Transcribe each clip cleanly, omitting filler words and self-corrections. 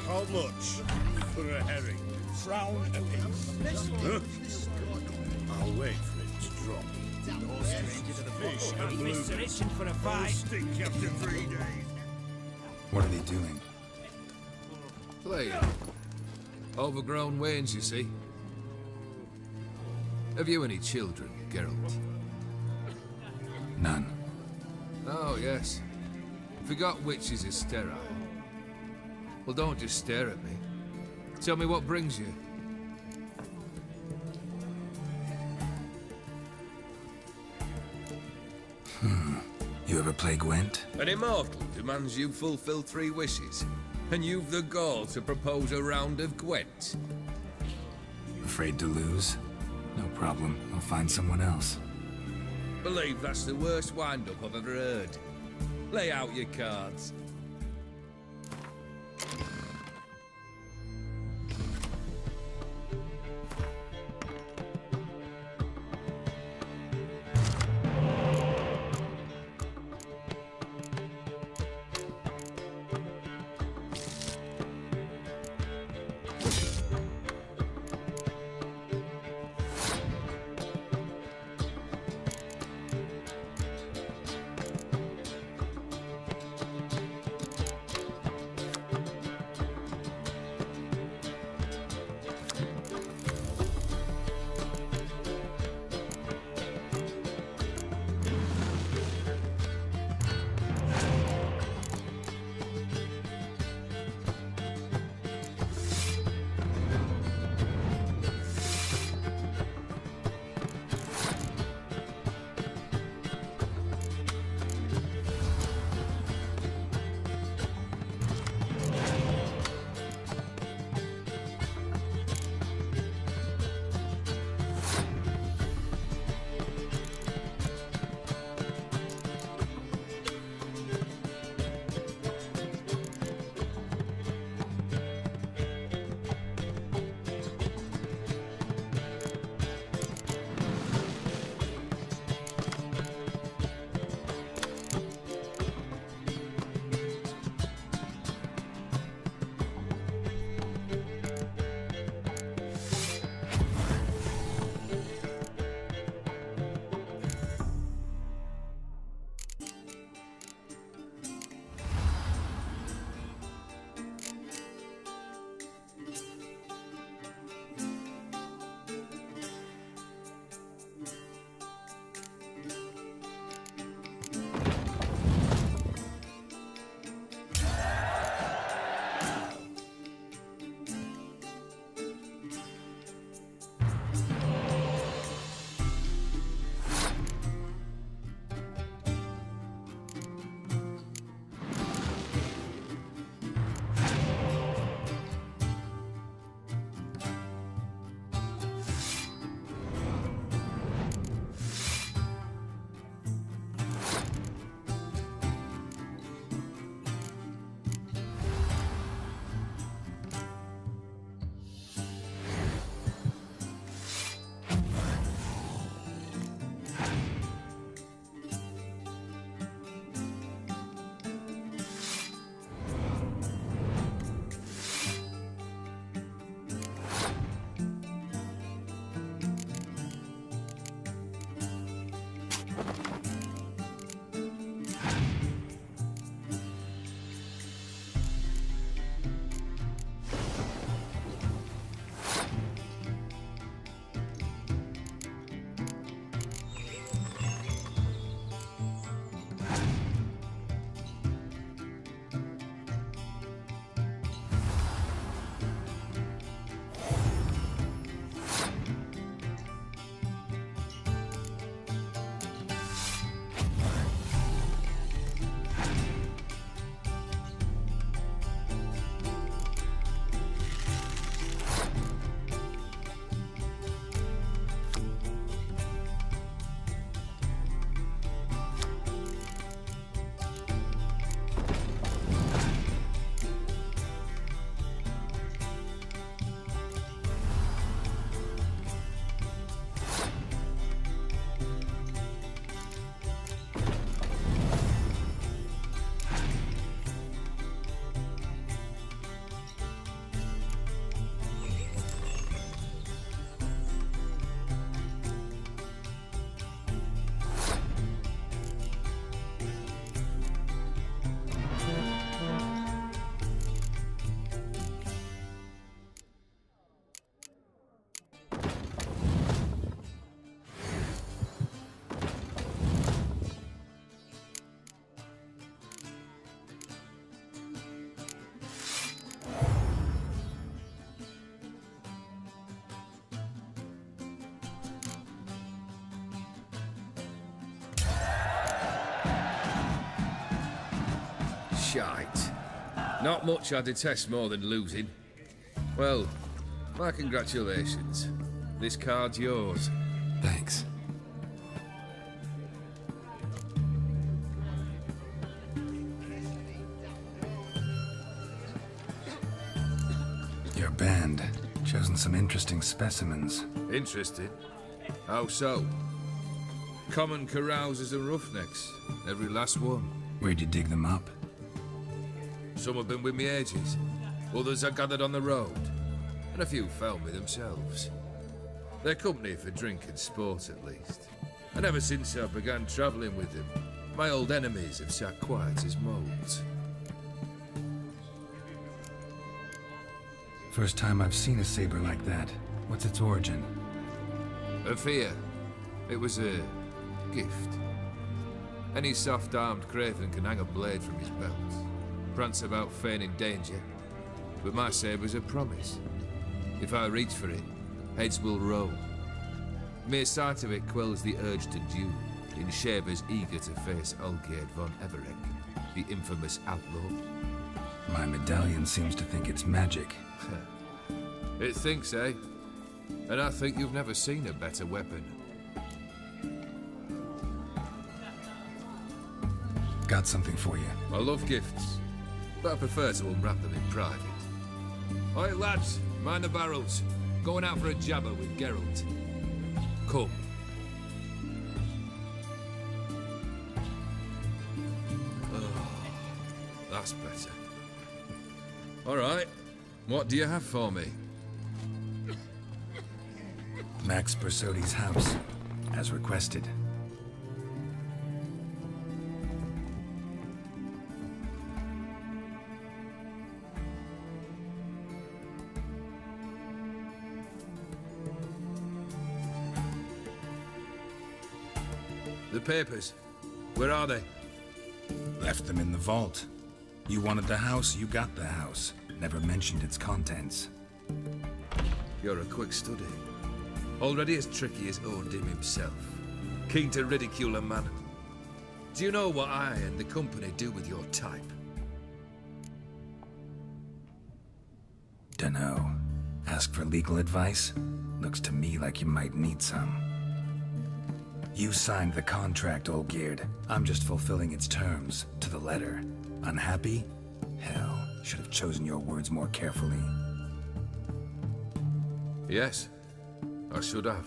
How much for a herring? Frown apiece. Huh? I'll wait for it to drop. No stranger to the Fish bush. and Mr. blueberries. Itching for a I'll fight. stink after 3 days. What are they doing? Playing. Overgrown wains, you see. Have you any children, Geralt? None. Oh, yes. Forgot witches is sterile. Well, don't just stare at me. Tell me what brings you. You ever play Gwent? An immortal demands you fulfill 3 wishes, and you've the gall to propose a round of Gwent. Afraid to lose? No problem. I'll find someone else. Believe that's the worst wind-up I've ever heard. Lay out your cards. Shite. Not much I detest more than losing. Well, my congratulations. This card's yours. Thanks. Your band. Chosen some interesting specimens. Interesting. How so? Common carousers and roughnecks. Every last one. Where'd you dig them up? Some have been with me ages. Others I gathered on the road. And a few found me themselves. They're company for drink and sport, at least. And ever since I began travelling with them, my old enemies have sat quiet as moles. First time I've seen a saber like that. What's its origin? A fear. It was a gift. Any soft-armed craven can hang a blade from his belt, prance about feigning danger, but my saber's a promise. If I reach for it, heads will roll. Mere sight of it quells the urge to duel in shavers eager to face Olgierd von Everec, the infamous outlaw. My medallion seems to think it's magic. It thinks, eh? And I think you've never seen a better weapon. Got something for you. I love gifts, but I prefer to unwrap them in private. Oi, lads, mind the barrels. Going out for a jabber with Geralt. Come. Oh, that's better. All right, what do you have for me? Max Bersodi's house, as requested. The papers. Where are they? Left them in the vault. You wanted the house, you got the house. Never mentioned its contents. You're a quick study. Already as tricky as Odin himself. Keen to ridicule a man. Do you know what I and the company do with your type? Dunno. Ask for legal advice? Looks to me like you might need some. You signed the contract, Olgierd. I'm just fulfilling its terms, to the letter. Unhappy? Hell, should have chosen your words more carefully. Yes, I should have.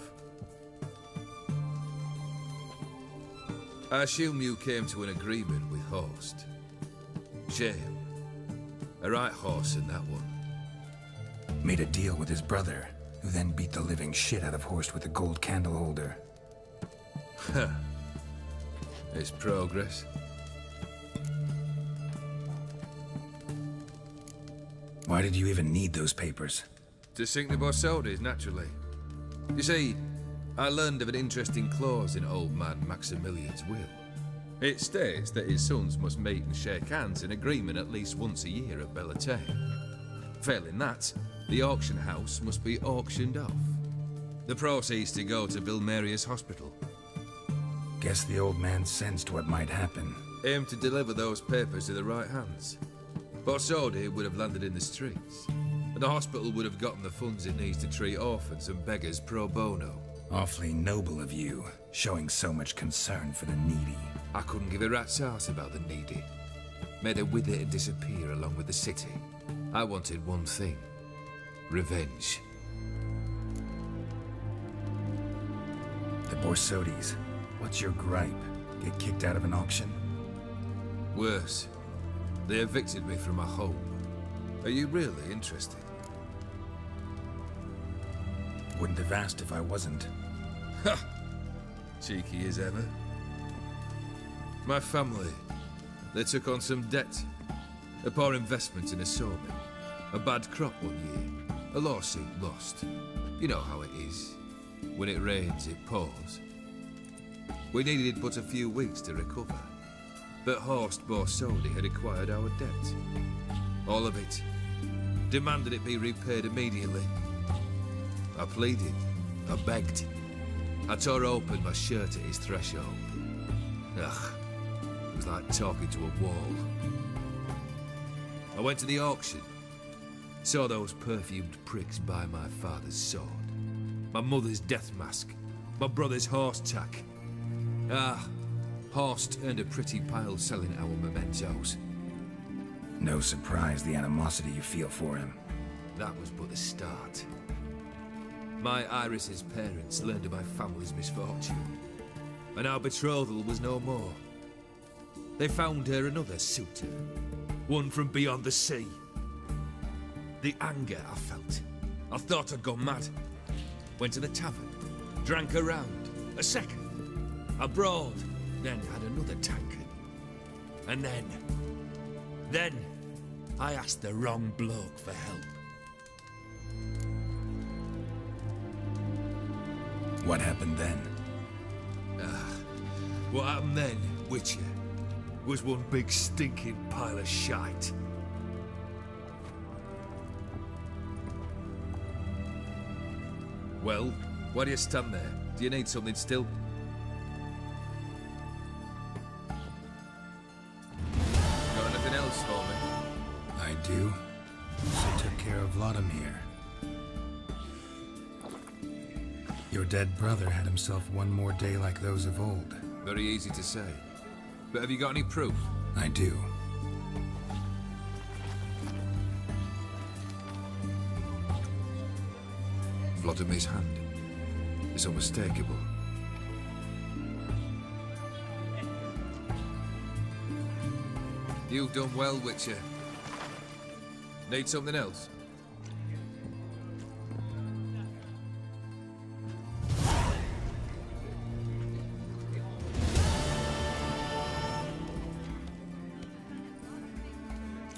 I assume you came to an agreement with Horst. Shame. A right horse in that one. Made a deal with his brother, who then beat the living shit out of Horst with a gold candle holder. It's progress. Why did you even need those papers? To sink the Borsodis, naturally. You see, I learned of an interesting clause in old man Maximilian's will. It states that his sons must meet and shake hands in agreement at least once a year at Bellatane. Failing that, the auction house must be auctioned off. The proceeds to go to Vilmeria's hospital. Guess the old man sensed what might happen. Aim to deliver those papers to the right hands. Borsodi would have landed in the streets, and the hospital would have gotten the funds it needs to treat orphans and beggars pro bono. Awfully noble of you, showing so much concern for the needy. I couldn't give a rat's ass about the needy. Made her wither and disappear along with the city. I wanted one thing. Revenge. The Borsodis. What's your gripe? Get kicked out of an auction? Worse. They evicted me from my home. Are you really interested? Wouldn't have asked if I wasn't. Ha! Cheeky as ever. My family, they took on some debt. A poor investment in a sawmill. A bad crop one year. A lawsuit lost. You know how it is. When it rains, it pours. We needed but a few weeks to recover. But Horst Borsodi had acquired our debt. All of it. Demanded it be repaid immediately. I pleaded. I begged. I tore open my shirt at his threshold. Ugh. It was like talking to a wall. I went to the auction. Saw those perfumed pricks buy my father's sword, my mother's death mask, my brother's horse tack. Ah, Horst earned a pretty pile selling our mementos. No surprise the animosity you feel for him. That was but the start. My Iris's parents learned of my family's misfortune, and our betrothal was no more. They found her another suitor, one from beyond the sea. The anger I felt, I thought I'd gone mad. Went to the tavern, drank a round, a second, abroad, then had another tankard. And then, I asked the wrong bloke for help. What happened then? What happened then, Witcher, was one big stinking pile of shite. Well, why do you stand there? Do you need something still? Got anything else for me? I do. So took care of Vladimir. Your dead brother had himself one more day like those of old. Very easy to say. But have you got any proof? I do. Vladimir's hand is unmistakable. You've done well, Witcher. Need something else?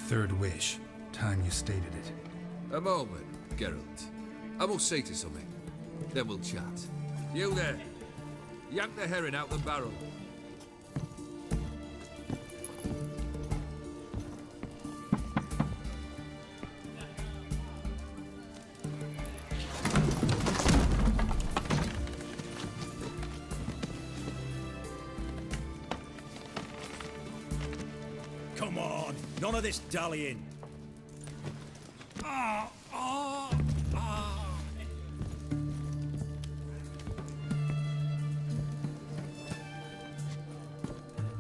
Third wish. Time you stated it. A moment, Geralt. I must see to something. Then we'll chat. You there! Yank the herring out the barrel. Come on, none of this dallying.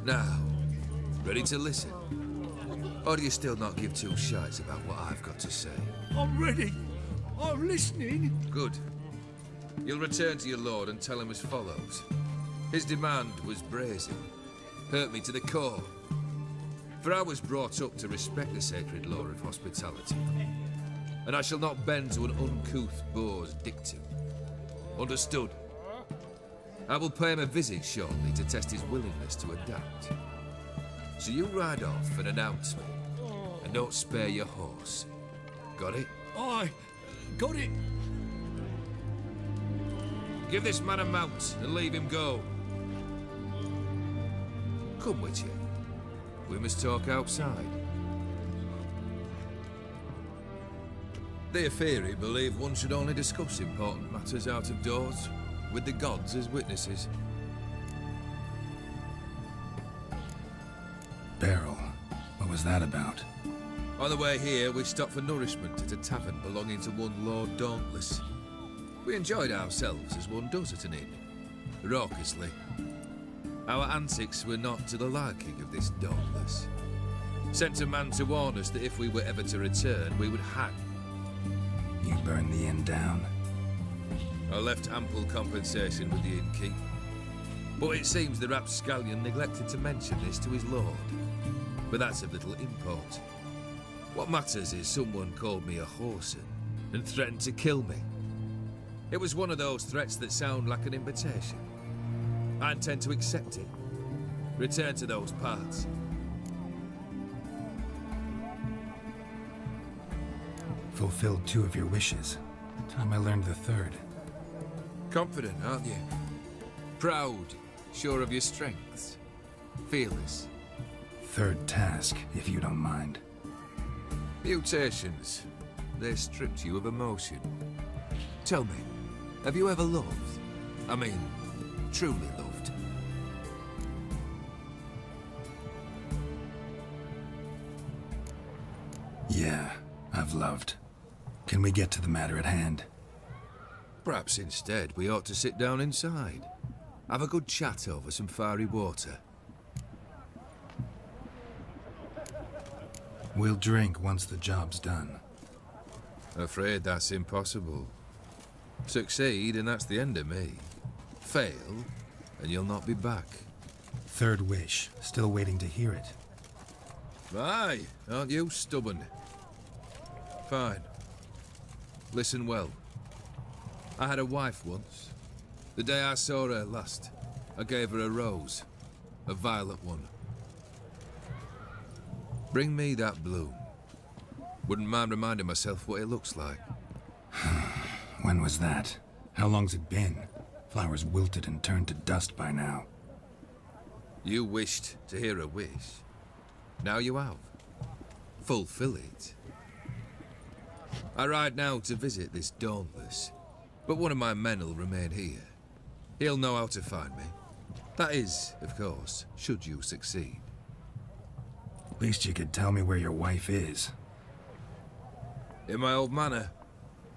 Now, ready to listen? Or do you still not give two shites about what I've got to say? I'm ready. I'm listening. Good. You'll return to your lord and tell him as follows. His demand was brazen. Hurt me to the core. For I was brought up to respect the sacred law of hospitality. And I shall not bend to an uncouth boor's dictum. Understood? I will pay him a visit shortly to test his willingness to adapt. So you ride off and announce me. And don't spare your horse. Got it? I got it. Give this man a mount and leave him go. Come, Witcher. We must talk outside. The Aetheri believe one should only discuss important matters out of doors, with the gods as witnesses. Beryl. What was that about? On the way here, we stopped for nourishment at a tavern belonging to one Lord Dauntless. We enjoyed ourselves as one does at an inn, raucously. Our antics were not to the liking of this Dauntless. Sent a man to warn us that if we were ever to return, we would hang. You burned the inn down? I left ample compensation with the innkeep. But it seems the rapscallion neglected to mention this to his lord. But that's of little import. What matters is someone called me a whoreson and threatened to kill me. It was one of those threats that sound like an invitation. I intend to accept it. Return to those parts. Fulfilled 2 of your wishes. Time I learned the 3rd. Confident, aren't you? Proud, sure of your strengths. Fearless. 3rd task, if you don't mind. Mutations. They stripped you of emotion. Tell me, have you ever loved? I mean, truly loved? I've loved. Can we get to the matter at hand? Perhaps instead we ought to sit down inside. Have a good chat over some fiery water. We'll drink once the job's done. Afraid that's impossible. Succeed and that's the end of me. Fail and you'll not be back. Third wish. Still waiting to hear it. Aye, aren't you stubborn? Fine. Listen well. I had a wife once. The day I saw her last, I gave her a rose. A violet one. Bring me that bloom. Wouldn't mind reminding myself what it looks like. When was that? How long's it been? Flowers wilted and turned to dust by now. You wished to hear a wish. Now you have. Fulfill it. I ride now to visit this Dauntless, but one of my men will remain here. He'll know how to find me. That is, of course, should you succeed. Least you could tell me where your wife is. In my old manor,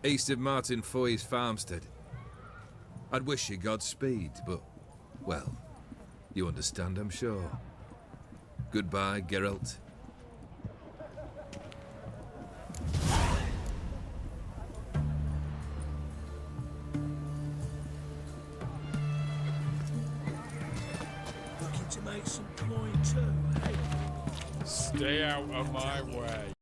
east of Martin Foy's farmstead. I'd wish you Godspeed, but, well, you understand, I'm sure. Goodbye, Geralt. Looking to make some coin too, hey? Stay out of my way.